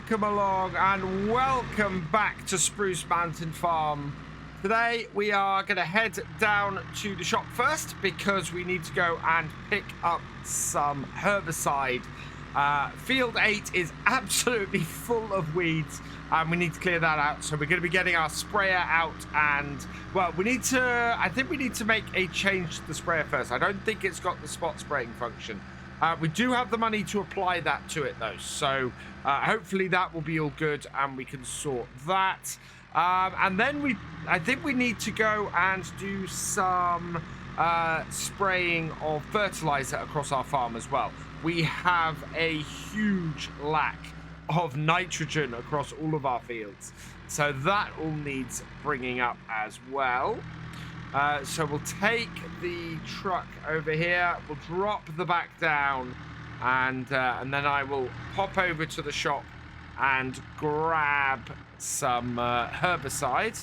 welcome along and welcome back to Spruce Mountain Farm. Today we are going to head down to the shop first because we need to go and pick up some herbicide. Field 8 is absolutely full of weeds and we need to clear that out. So we're going to be getting our sprayer out and, well, I think we need to make a change to the sprayer first. I don't think it's got the spot spraying function. We do have the money to apply that to it though, so hopefully that will be all good and we can sort that. And then I think we need to go and do some spraying of fertilizer across our farm as well. We have a huge lack of nitrogen across all of our fields, so that all needs bringing up as well. So we'll take the truck over here, we'll drop the back down, and then I will pop over to the shop and grab some herbicide.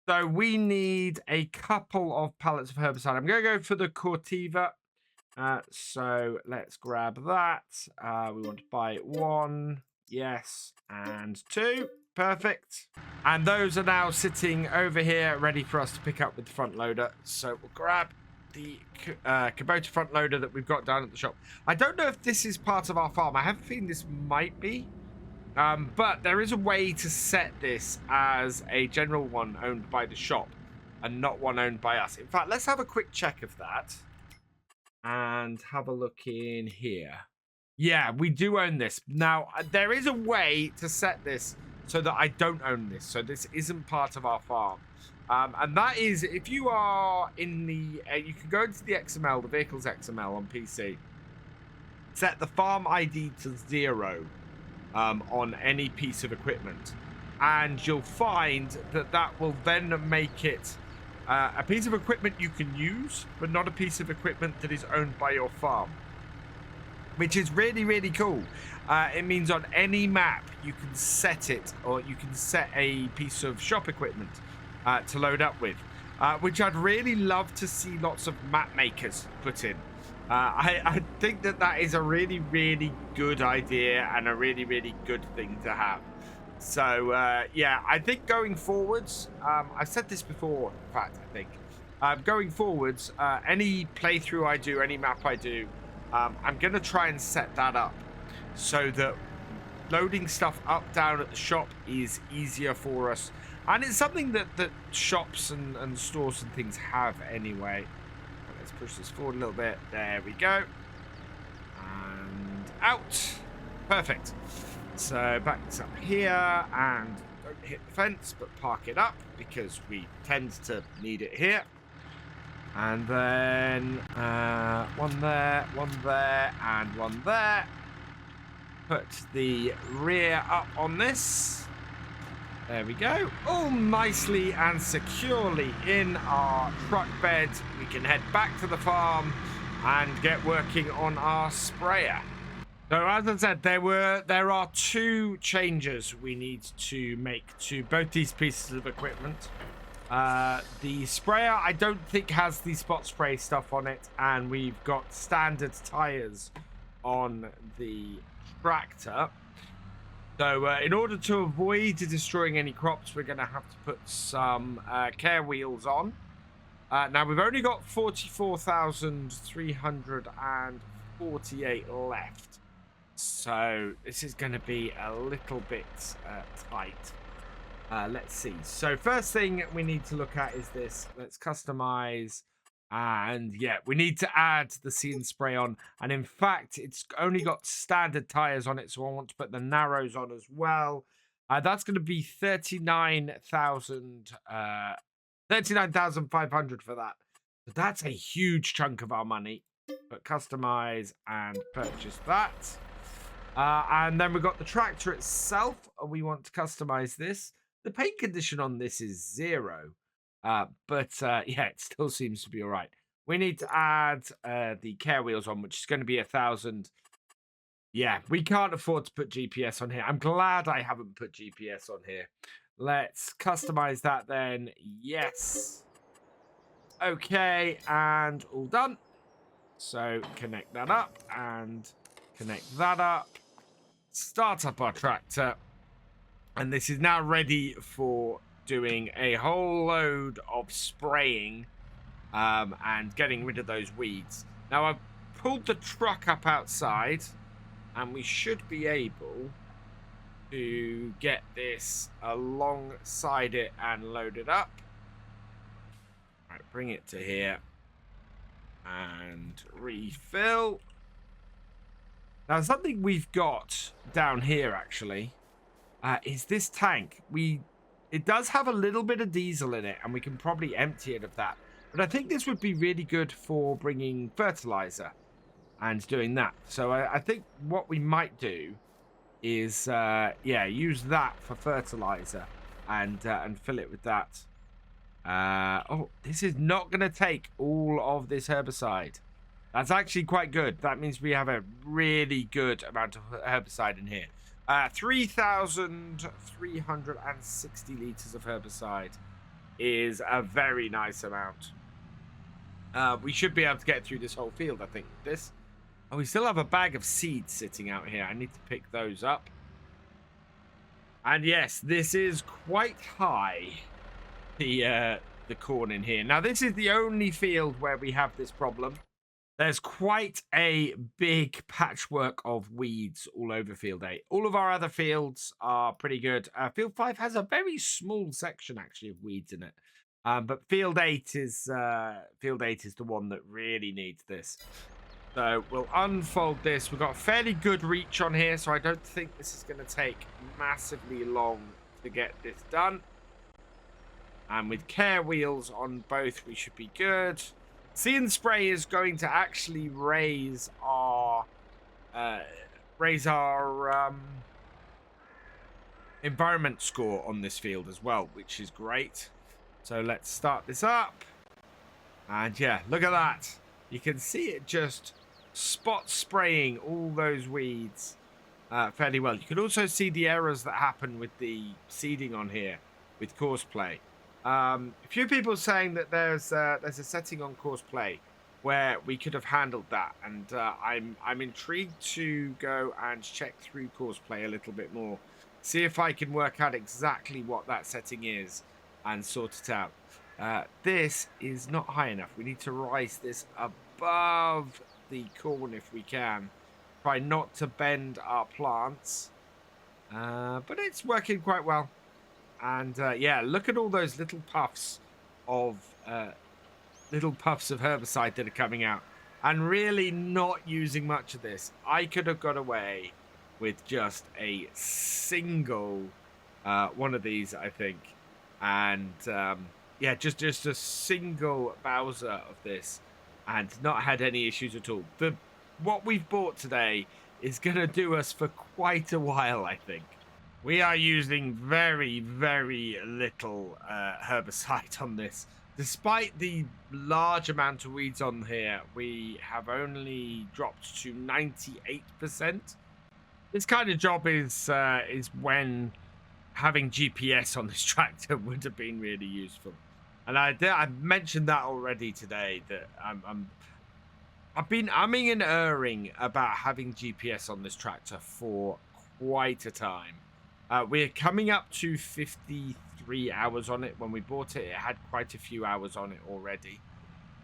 So we need a couple of pallets of herbicide. I'm going to go for the Cortiva. So let's grab that. We want to buy 1, yes, and 2. Perfect. And those are now sitting over here ready for us to pick up with the front loader. So we'll grab the Kubota front loader that we've got down at the shop. I don't know if this is part of our farm. I have a feeling this might be. But there is a way to set this as a general one owned by the shop and not one owned by us. In fact, let's have a quick check of that and have a look in here. Yeah, we do own this. Now, there is a way to set this so that I don't own this. So this isn't part of our farm. And that is, if you are in the... you can go into the XML, the vehicle's XML on PC. Set the farm ID to 0 on any piece of equipment. And you'll find that that will then make it a piece of equipment you can use, but not a piece of equipment that is owned by your farm. Which is really, really cool. It means on any map you can set it, or you can set a piece of shop equipment to load up with, which I'd really love to see lots of map makers put in. I think that is a really, really good idea and a really, really good thing to have. So, yeah, I think going forwards, I've said this before, in fact, I think. Going forwards, any playthrough I do, any map I do, I'm going to try and set that up so that loading stuff up down at the shop is easier for us. And it's something that shops and stores and things have anyway. Let's push this forward a little bit. There we go. And out. Perfect. So back this up here and don't hit the fence, but park it up because we tend to need it here. And then 1 there, 1 there, and 1 there. Put the rear up on this. There we go. All nicely and securely in our truck bed. We can head back to the farm and get working on our sprayer. So as I said, there are 2 changes we need to make to both these pieces of equipment. The sprayer I don't think has the spot spray stuff on it, and we've got standard tires on the tractor. So in order to avoid destroying any crops, we're going to have to put some care wheels on. Now we've only got 44,348 left, so this is going to be a little bit tight. Let's see. So first thing we need to look at is this. Let's customize. And yeah, we need to add the See and Spray on. And in fact, it's only got standard tires on it. So I want to put the narrows on as well. That's going to be 39,500 for that. But that's a huge chunk of our money. But customize and purchase that. And then we've got the tractor itself. We want to customize this. The paint condition on this is 0. But yeah, it still seems to be all right. We need to add the care wheels on, which is going to be 1,000. Yeah, we can't afford to put GPS on here. I'm glad I haven't put GPS on here. Let's customize that then. Yes. Okay, and all done. So connect that up and connect that up. Start up our tractor. And this is now ready for doing a whole load of spraying and getting rid of those weeds. Now, I've pulled the truck up outside, and we should be able to get this alongside it and load it up. All right, bring it to here and refill. Now, something we've got down here actually is this tank. It does have a little bit of diesel in it, and we can probably empty it of that. But I think this would be really good for bringing fertilizer and doing that. So I think what we might do is, yeah, use that for fertilizer and fill it with that. Oh, this is not going to take all of this herbicide. That's actually quite good. That means we have a really good amount of herbicide in here. 3,360 liters of herbicide is a very nice amount. We should be able to get through this whole field, I think, with this. Oh, we still have a bag of seeds sitting out here. I need to pick those up. And yes, this is quite high, the corn in here. Now, this is the only field where we have this problem. There's quite a big patchwork of weeds all over Field 8. All of our other fields are pretty good. Field 5 has a very small section, actually, of weeds in it. But Field 8 is the one that really needs this. So we'll unfold this. We've got fairly good reach on here, so I don't think this is going to take massively long to get this done. And with care wheels on both, we should be good. See and Spray is going to actually raise our environment score on this field as well, which is great. So let's start this up. And yeah, look at that. You can see it just spot spraying all those weeds fairly well. You can also see the errors that happen with the seeding on here with Courseplay. A few people saying that there's a setting on Courseplay where we could have handled that, and I'm intrigued to go and check through Courseplay a little bit more, see if I can work out exactly what that setting is and sort it out. This is not high enough. We need to rise this above the corn if we can. Try not to bend our plants, but it's working quite well. And yeah, look at all those little puffs of herbicide that are coming out, and really not using much of this. I could have got away with just a single one of these, I think, and yeah, just a single Bowser of this, and not had any issues at all. What we've bought today is going to do us for quite a while, I think. We are using very, very little herbicide on this. Despite the large amount of weeds on here, we have only dropped to 98%. This kind of job is when having GPS on this tractor would have been really useful. And I mentioned that already today, that I've been umming and erring about having GPS on this tractor for quite a time. We're coming up to 53 hours on it. When we bought it, it had quite a few hours on it already.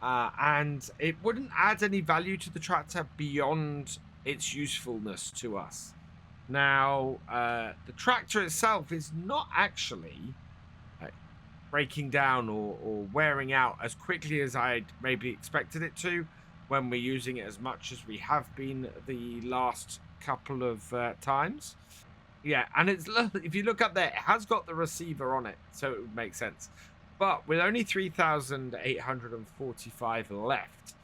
And it wouldn't add any value to the tractor beyond its usefulness to us. Now, the tractor itself is not actually breaking down or wearing out as quickly as I'd maybe expected it to when we're using it as much as we have been the last couple of times. Yeah, and if you look up there, it has got the receiver on it, so it would make sense. But with only 3,845 left,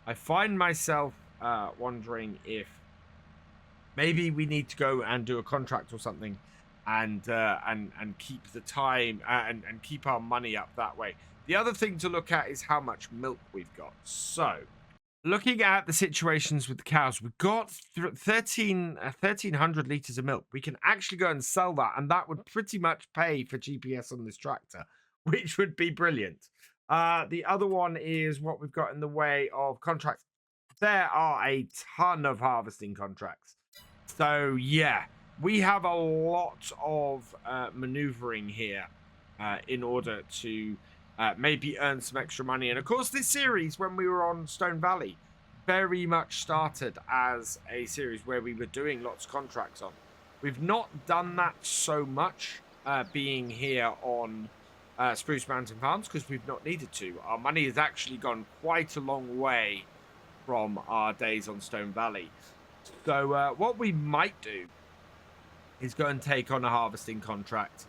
I find myself wondering if maybe we need to go and do a contract or something, and keep the time and keep our money up that way. The other thing to look at is how much milk we've got. So, looking at the situations with the cows, we've got 1,300 liters of milk. We can actually go and sell that, and that would pretty much pay for GPS on this tractor, which would be brilliant. The other one is what we've got in the way of contracts. There are a ton of harvesting contracts. So, yeah, we have a lot of maneuvering here in order to maybe earn some extra money. And of course, this series, when we were on Stone Valley, very much started as a series where we were doing lots of contracts on. We've not done that so much being here on Spruce Mountain Farms because we've not needed to. Our money has actually gone quite a long way from our days on Stone Valley. So what we might do is go and take on a harvesting contract.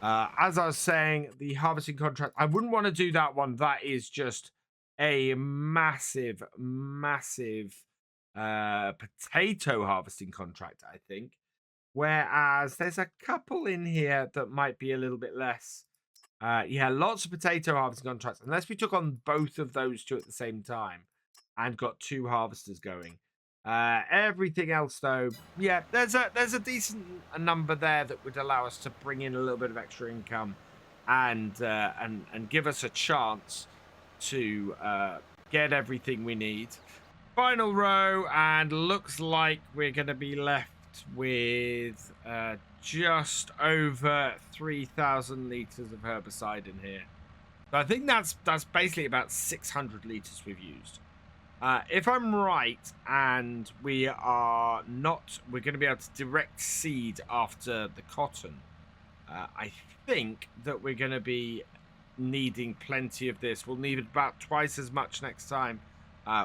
As I was saying, the harvesting contract, I wouldn't want to do that one. That is just a massive potato harvesting contract, I think. Whereas there's a couple in here that might be a little bit less. Yeah, lots of potato harvesting contracts. Unless we took on both of those two at the same time and got 2 harvesters going. Everything else, though, yeah, there's a decent number there that would allow us to bring in a little bit of extra income and give us a chance to get everything we need. Final row, and looks like we're going to be left with just over 3,000 liters of herbicide in here. So I think that's basically about 600 liters we've used. If I'm right, and we're going to be able to direct seed after the cotton, I think that we're going to be needing plenty of this. We'll need about twice as much next time,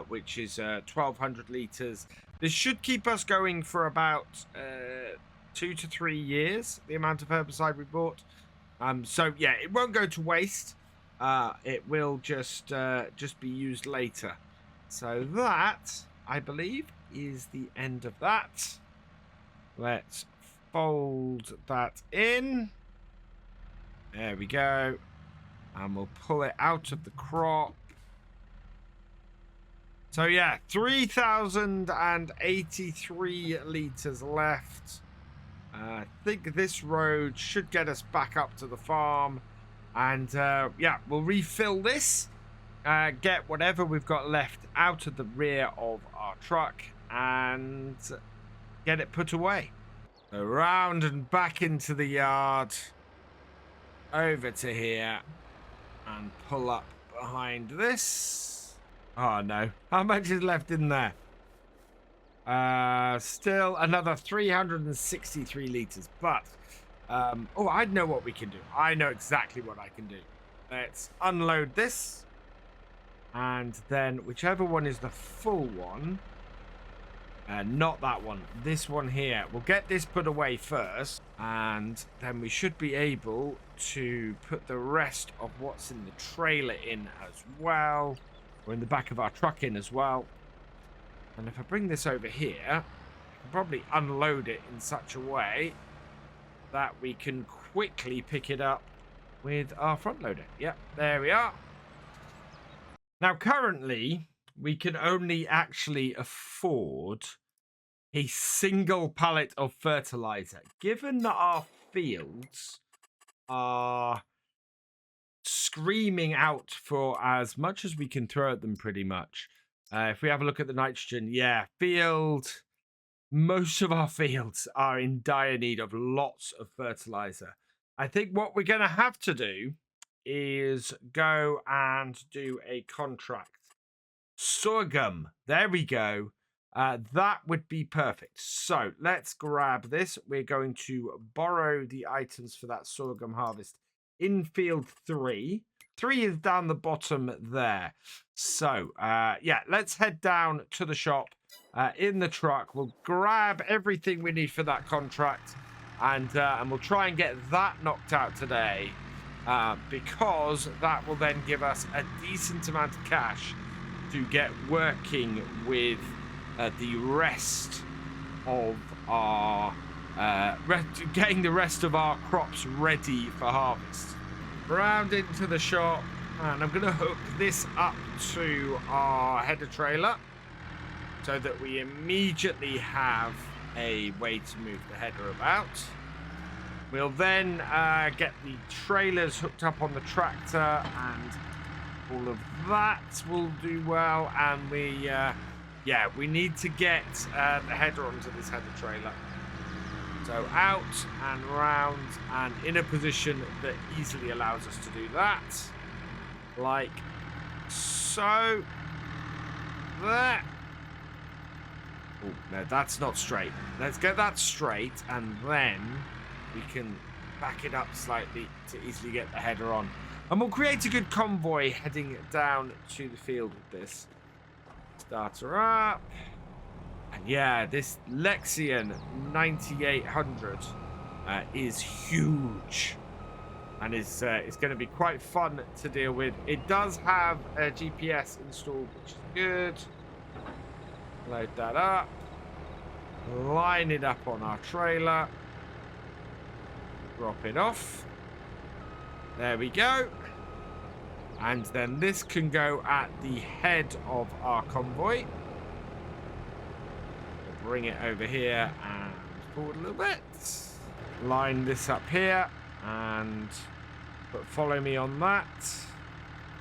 which is 1,200 liters. This should keep us going for about 2 to 3 years, the amount of herbicide we bought. So yeah, it won't go to waste. It will just be used later. So that, I believe, is the end of that. Let's fold that in. There we go. And we'll pull it out of the crop. So yeah, 3,083 liters left. I think this road should get us back up to the farm. And yeah, we'll refill this. Get whatever we've got left out of the rear of our truck and get it put away. So round and back into the yard. Over to here. And pull up behind this. Oh no. How much is left in there? Still another 363 liters. But, oh, I know what we can do. I know exactly what I can do. Let's unload this. And then whichever one is the full one. Not that one. This one here. We'll get this put away first. And then we should be able to put the rest of what's in the trailer in as well. Or in the back of our truck in as well. And if I bring this over here, I can probably unload it in such a way that we can quickly pick it up with our front loader. Yep, there we are. Now, currently, we can only actually afford a single pallet of fertilizer. Given that our fields are screaming out for as much as we can throw at them, pretty much. If we have a look at the nitrogen, yeah, most of our fields are in dire need of lots of fertilizer. I think what we're going to have to do is go and do a contract. Sorghum, there we go. That would be perfect. So let's grab this. We're going to borrow the items for that sorghum harvest in field 3. 3 is down the bottom there. So yeah, let's head down to the shop in the truck. We'll grab everything we need for that contract, and we'll try and get that knocked out today, because that will then give us a decent amount of cash to get working with the rest of our getting the rest of our crops ready for harvest. Round into the shop, and I'm going to hook this up to our header trailer so that we immediately have a way to move the header about. We'll then get the trailers hooked up on the tractor, and all of that will do well. And we need to get the header onto this header trailer. So out and round and in a position that easily allows us to do that. Like so. There. Oh, no, that's not straight. Let's get that straight, and then we can back it up slightly to easily get the header on. And we'll create a good convoy heading down to the field with this. Start her up. And yeah, this Lexion 9800 is huge. And it's going to be quite fun to deal with. It does have a GPS installed, which is good. Load that up. Line it up on our trailer. Drop it off. There we go. And then this can go at the head of our convoy. We'll bring it over here and forward a little bit. Line this up here. And follow me on that.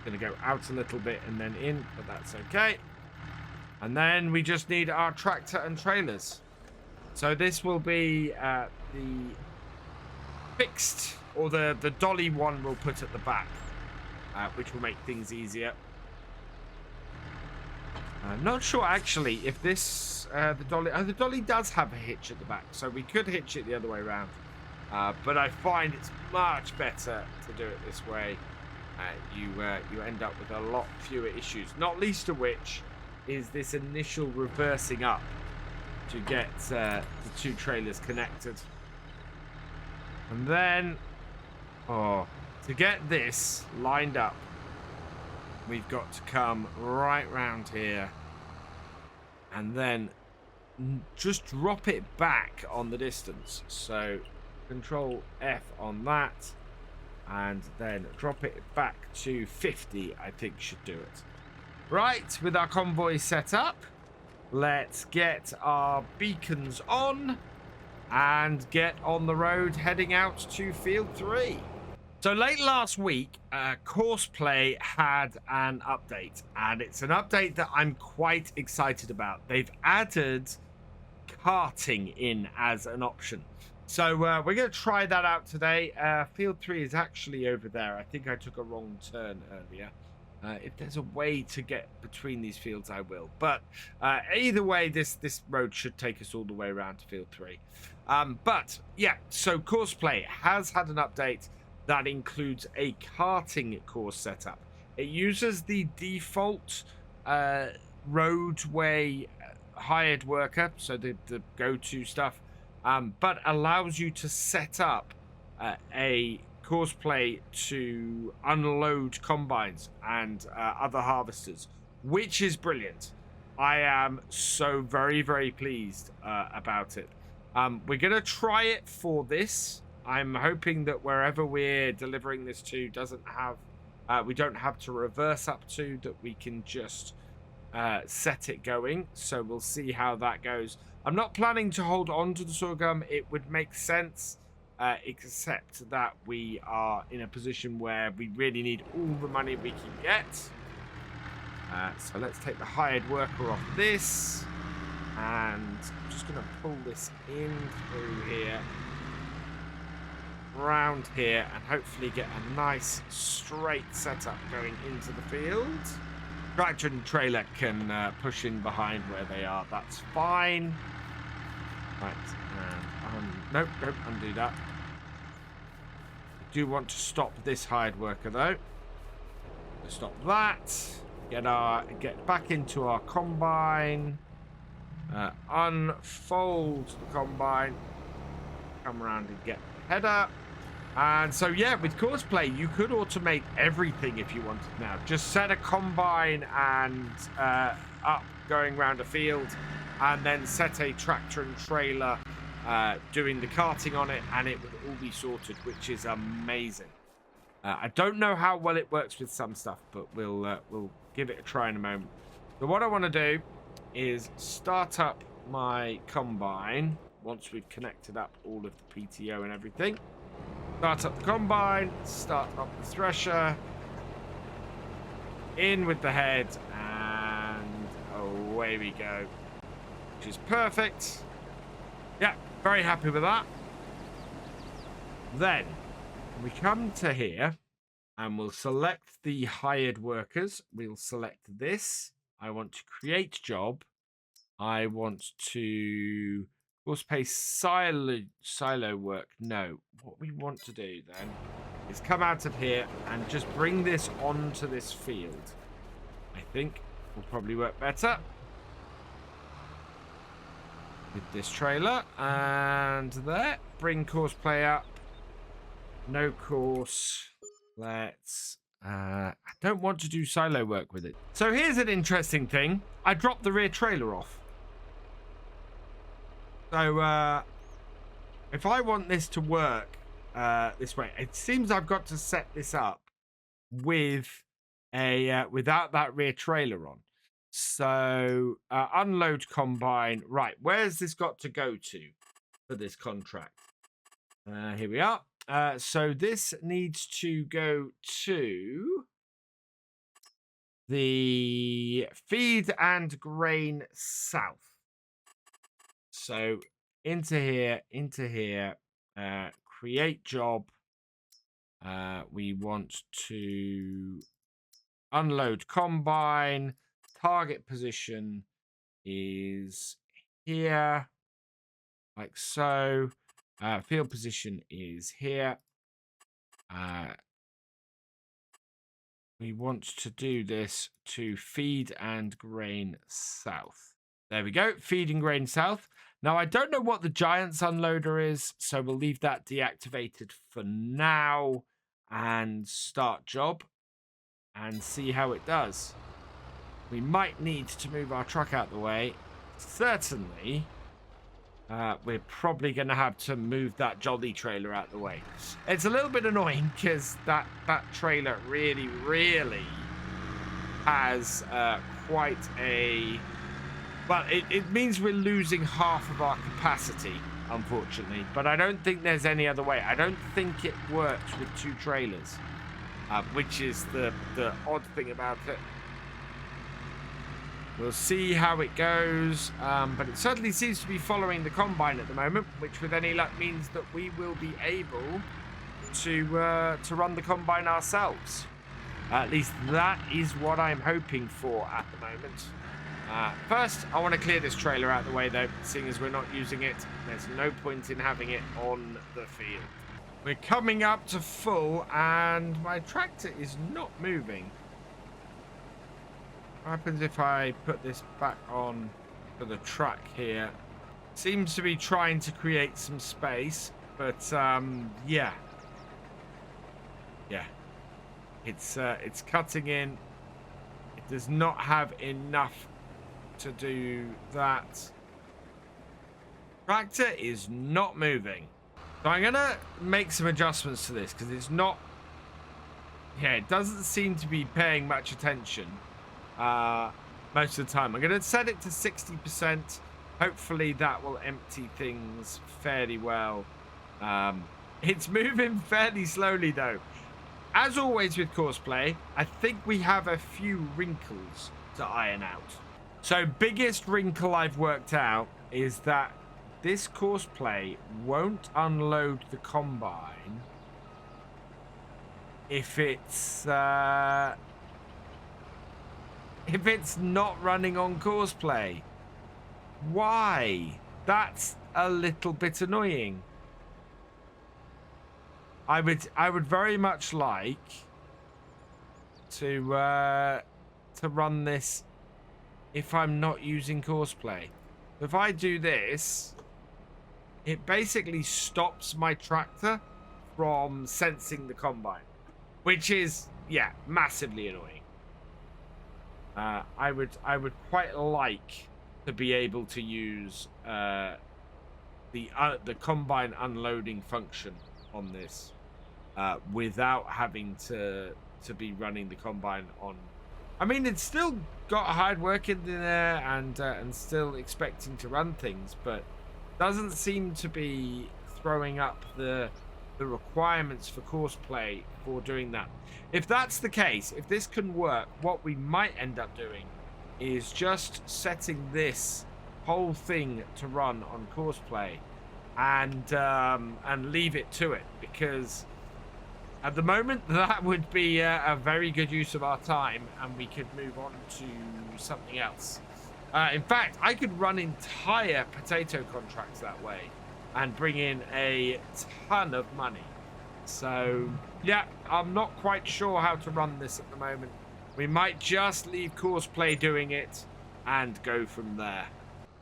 Gonna go out a little bit and then in, but that's okay. And then we just need our tractor and trailers. So this will be the fixed, or the dolly one we'll put at the back, which will make things easier. I'm not sure actually if this the dolly does have a hitch at the back, so we could hitch it the other way around. But I find it's much better to do it this way. You end up with a lot fewer issues, not least of which is this initial reversing up to get the two trailers connected. And then, to get this lined up, we've got to come right round here and then just drop it back on the distance. So Control F on that, and then drop it back to 50, I think should do it. Right, with our convoy set up, let's get our beacons on and get on the road heading out to Field 3. So late last week, Courseplay had an update, and it's an update that I'm quite excited about. They've added karting in as an option. So we're going to try that out today. Field 3 is actually over there. I think I took a wrong turn earlier. If there's a way to get between these fields, I will. But either way, this road should take us all the way around to Field 3. But yeah, so Courseplay has had an update that includes a karting course setup. It uses the default roadway hired worker, so the go-to stuff, but allows you to set up a Courseplay to unload combines and other harvesters, which is brilliant. I am so very, very pleased about it. We're going to try it for this. I'm hoping that wherever we're delivering this to doesn't have, we don't have to reverse up to, that we can just set it going. So we'll see how that goes. I'm not planning to hold on to the sorghum. It would make sense, except that we are in a position where we really need all the money we can get. So let's take the hired worker off this, and I'm just going to pull this in through here, round here, and hopefully get a nice straight setup going into the field. Tractor and trailer can push in behind where they are. That's fine. Right. Nope, don't undo that. I do want to stop this hired worker though. Stop that. Get back into our combine. Unfold the combine. Come around and get the header. And so yeah, with Courseplay, you could automate everything if you wanted now. Just set a combine and up going around a field, and then set a tractor and trailer doing the karting on it, and it would all be sorted, which is amazing. I don't know how well it works with some stuff, but we'll give it a try in a moment. So what I want to do is start up my combine once we've connected up all of the PTO and everything. Start up the combine, start up the thresher, in with the head, and away we go, which is perfect. Yeah, very happy with that. Then we come to here and we'll select the hired workers. We'll select this. I want to create job. I want to Courseplay silo work. No, what we want to do then is come out of here and just bring this onto this field. I think will probably work better with this trailer. And there, bring Courseplay up. No course. Let's I don't want to do silo work with it. So here's an interesting thing. I dropped the rear trailer off. So if I want this to work this way, it seems I've got to set this up with a without that rear trailer on. So unload combine. Right, where's this got to go to for this contract? Here we are. So this needs to go to the feed and grain south. So into here, create job. We want to unload combine. Target position is here, like so. Field position is here. We want to do this to feed and grain south. There we go, feed and grain south. Now, I don't know what the Giants unloader is, so we'll leave that deactivated for now and start job and see how it does. We might need to move our truck out the way. Certainly, we're probably going to have to move that jolly trailer out the way. It's a little bit annoying because that trailer really has quite a... Well, it means we're losing half of our capacity, unfortunately. But I don't think there's any other way. I don't think it works with two trailers, which is the odd thing about it. We'll see how it goes, but it certainly seems to be following the combine at the moment, which with any luck means that we will be able to run the combine ourselves. At least that is what I'm hoping for at the moment. First, I want to clear this trailer out of the way, though, seeing as we're not using it. There's no point in having it on the field. We're coming up to full, and my tractor is not moving. What happens if I put this back on for the truck here? Seems to be trying to create some space, but yeah. It's cutting in. It does not have enough to do that. Tractor is not moving. So I'm gonna make some adjustments to this because it's not... Yeah, it doesn't seem to be paying much attention most of the time. I'm gonna set it to 60%. Hopefully that will empty things fairly well. It's moving fairly slowly though. As always with Courseplay, I think we have a few wrinkles to iron out. So biggest wrinkle I've worked out is that this Courseplay won't unload the combine if it's not running on Courseplay. Why? That's a little bit annoying. I would very much like to run this if I'm not using Courseplay. If I do this, it basically stops my tractor from sensing the combine, which is, yeah, massively annoying. I would quite like to be able to use the combine unloading function on this without having to be running the combine on. I mean, it's still got hard work in there and still expecting to run things, but doesn't seem to be throwing up the requirements for Courseplay for doing that. If that's the case, if this can work, what we might end up doing is just setting this whole thing to run on Courseplay and leave it to it, because at the moment that would be a very good use of our time, and we could move on to something else. In fact, I could run entire potato contracts that way and bring in a ton of money. So yeah, I'm not quite sure how to run this at the moment. We might just leave Courseplay doing it and go from there.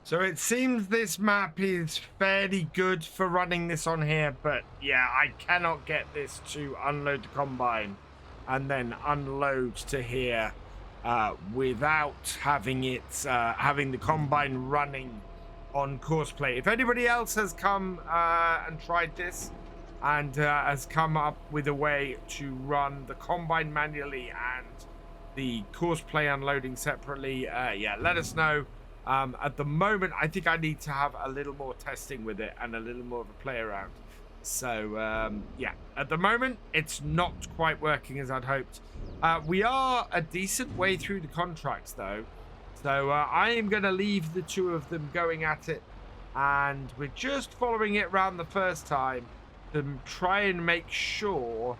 So it seems this map is fairly good for running this on here, but yeah, I cannot get this to unload the combine and then unload to here without having it having the combine running on Courseplay. If anybody else has come and tried this and has come up with a way to run the combine manually and the Courseplay unloading separately, yeah, let us know. At the moment, I think I need to have a little more testing with it and a little more of a play around. So yeah, at the moment it's not quite working as I'd hoped. We are a decent way through the contracts though, so I am going to leave the two of them going at it, and we're just following it around the first time to try and make sure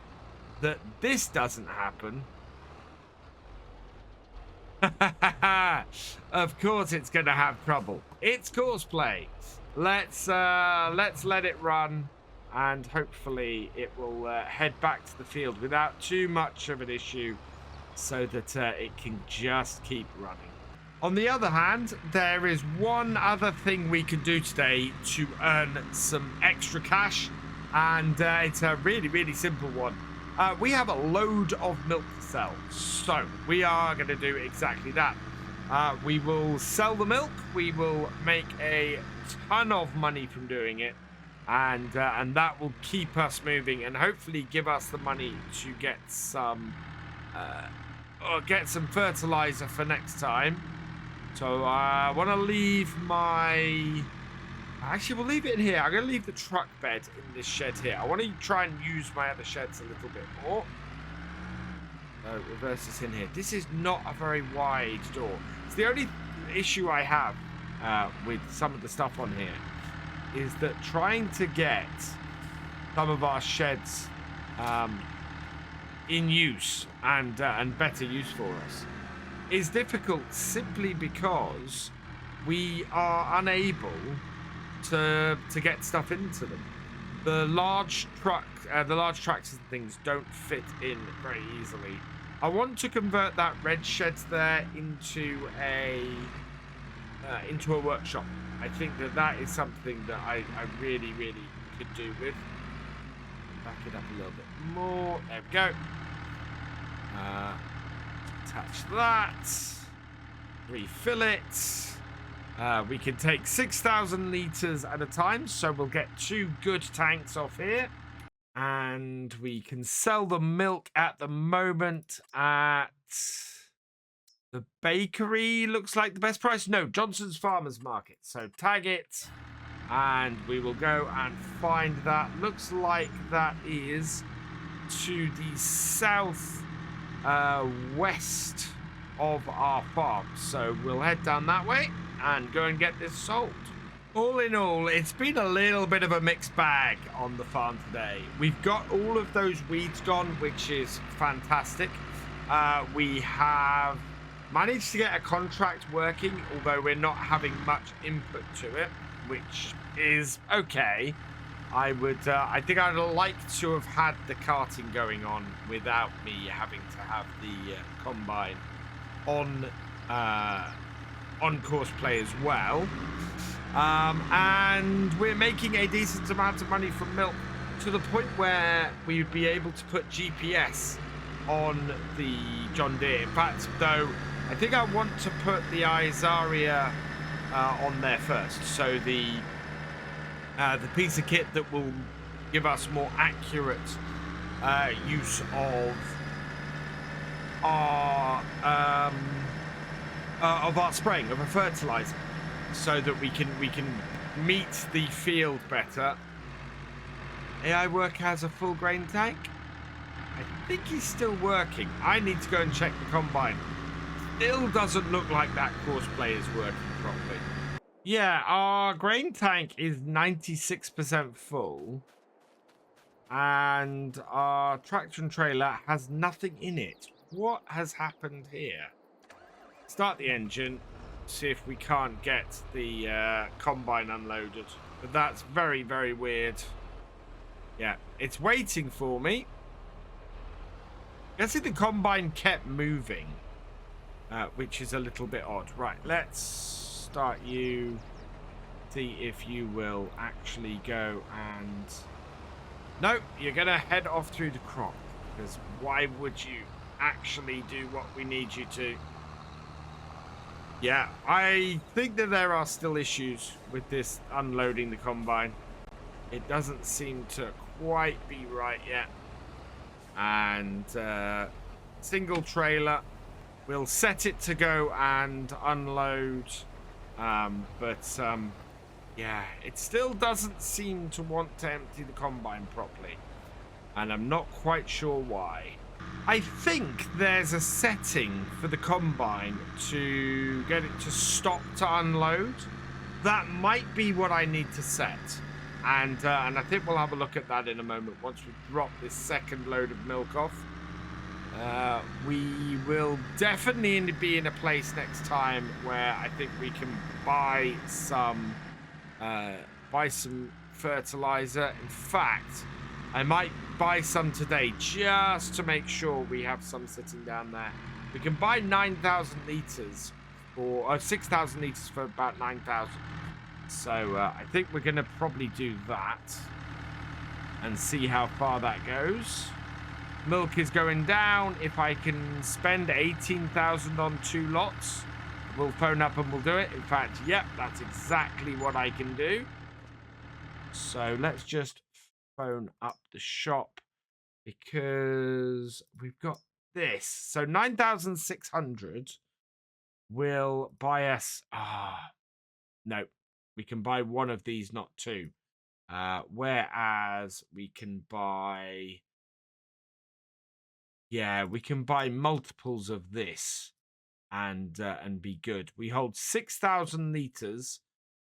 that this doesn't happen. Of course it's going to have trouble. It's Courseplay. Let's let it run, and hopefully it will head back to the field without too much of an issue, so that it can just keep running. On the other hand, there is one other thing we can do today to earn some extra cash, and it's a really simple one. We have a load of milk to sell, so we are going to do exactly that. We will sell the milk. We will make a ton of money from doing it, and that will keep us moving and hopefully give us the money to get some fertilizer for next time. So I want to leave my... Actually, we'll leave it in here. I'm going to leave the truck bed in this shed here. I want to try and use my other sheds a little bit more. Reverse this in here. This is not a very wide door. It's the only issue I have with some of the stuff on here is that trying to get some of our sheds in use and better use for us is difficult, simply because we are unable to get stuff into them. The large tractors and things don't fit in very easily. I want to convert that red shed there into a workshop. I think that is something that I really could do with. Back it up a little bit more. There we go. Attach that. Refill it. We can take 6,000 litres at a time, so we'll get 2 good tanks off here. And we can sell the milk at the moment at the bakery. Looks like the best price. No, Johnson's Farmers Market. So tag it, and we will go and find that. Looks like that is to the south west of our farm. So we'll head down that way and go and get this sold. All in all, it's been a little bit of a mixed bag on the farm today. We've got all of those weeds gone, which is fantastic. We have managed to get a contract working, although we're not having much input to it, which is okay. I think I'd like to have had the carting going on without me having to have the combine on Courseplay as well. And we're making a decent amount of money from milk, to the point where we would be able to put GPS on the John Deere. In fact, though, I think I want to put the Isaria on there first. So the piece of kit that will give us more accurate use of our spraying, of a fertilizer, so that we can meet the field better. AI work has a full grain tank. I think he's still working. I need to go and check the combine. Still doesn't look like that Courseplay is working properly. Yeah, our grain tank is 96% full. And our tractor and trailer has nothing in it. What has happened here? Start the engine. See if we can't get the combine unloaded. But that's very, very weird. Yeah, it's waiting for me. I see the combine kept moving, which is a little bit odd. Right, let's start you. See if you will actually go and... No, you're going to head off through the crop. Because why would you actually do what we need you to? Yeah, I think that there are still issues with this unloading the combine. It doesn't seem to quite be right yet. And single trailer, we'll set it to go and unload. Yeah, it still doesn't seem to want to empty the combine properly. And I'm not quite sure why. I think there's a setting for the combine to get it to stop to unload. That might be what I need to set. And I think we'll have a look at that in a moment once we drop this second load of milk off. We will definitely be in a place next time where I think we can buy some fertilizer. In fact, I might buy some today just to make sure we have some sitting down there. We can buy 9,000 liters or 6,000 liters for about 9,000. So I think we're going to probably do that and see how far that goes. Milk is going down. If I can spend 18,000 on 2 lots, we'll phone up and we'll do it. In fact, yep, that's exactly what I can do. So let's just phone up the shop because we've got this. So 9,600 will buy us... no, we can buy one of these, not 2. Whereas we can buy... Yeah, we can buy multiples of this and be good. We hold 6,000 liters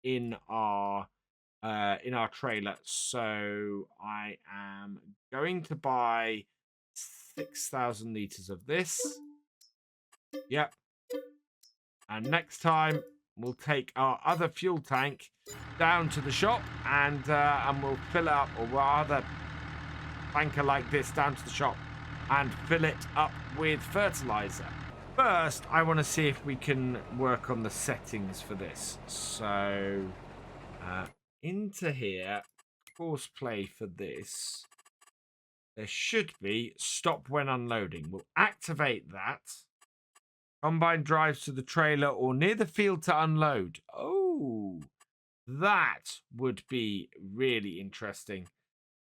in our trailer, so I am going to buy 6,000 liters of this. Yep. And next time we'll take our other fuel tank down to the shop and we'll fill it up, or rather tanker like this down to the shop and fill it up with fertilizer. First, I want to see if we can work on the settings for this. So, into here, Courseplay for this. There should be stop when unloading. We'll activate that. Combine drives to the trailer or near the field to unload. Oh, that would be really interesting.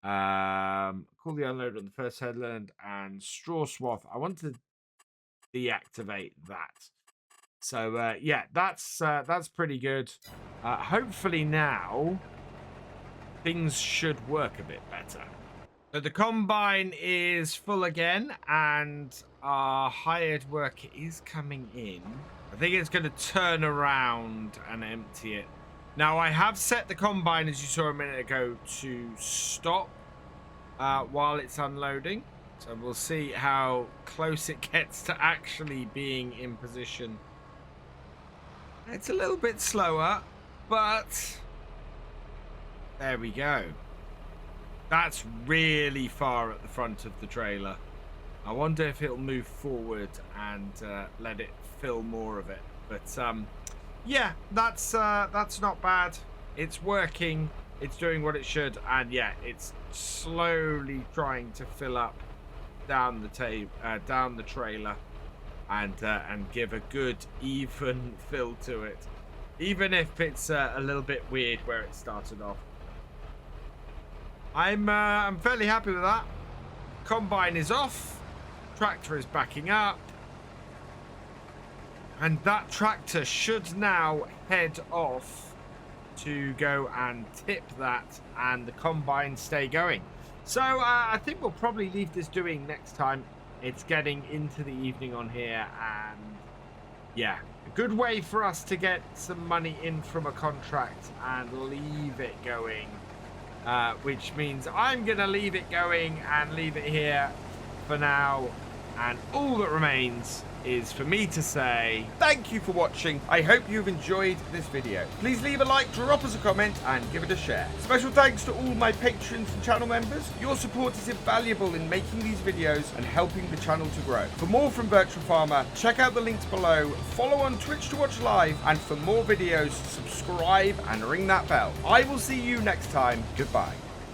Call the unload on the first headland and straw swath. I want to deactivate that. So yeah, that's pretty good. Hopefully now things should work a bit better. So the combine is full again and our hired worker is coming in. I think it's going to turn around and empty it. Now, I have set the combine, as you saw a minute ago, to stop while it's unloading. So we'll see how close it gets to actually being in position. It's a little bit slower, but there we go. That's really far at the front of the trailer. I wonder if it'll move forward and let it fill more of it. But yeah, that's not bad. It's working. It's doing what it should, and yeah, it's slowly trying to fill up down the trailer, and give a good even fill to it, even if it's a little bit weird where it started off. I'm fairly happy with that. Combine is off. Tractor is backing up. And that tractor should now head off to go and tip that and the combine stay going. So I think we'll probably leave this doing next time. It's getting into the evening on here and yeah, a good way for us to get some money in from a contract and leave it going. Which means I'm going to leave it going and leave it here for now. And all that remains is for me to say thank you for watching. I hope you've enjoyed this video. Please leave a like, drop us a comment, and give it a share. Special thanks to all my patrons and channel members. Your support is invaluable in making these videos and helping the channel to grow. For more from Virtual Farmer, check out the links below, follow on Twitch to watch live, and for more videos, subscribe and ring that bell. I will see you next time. Goodbye.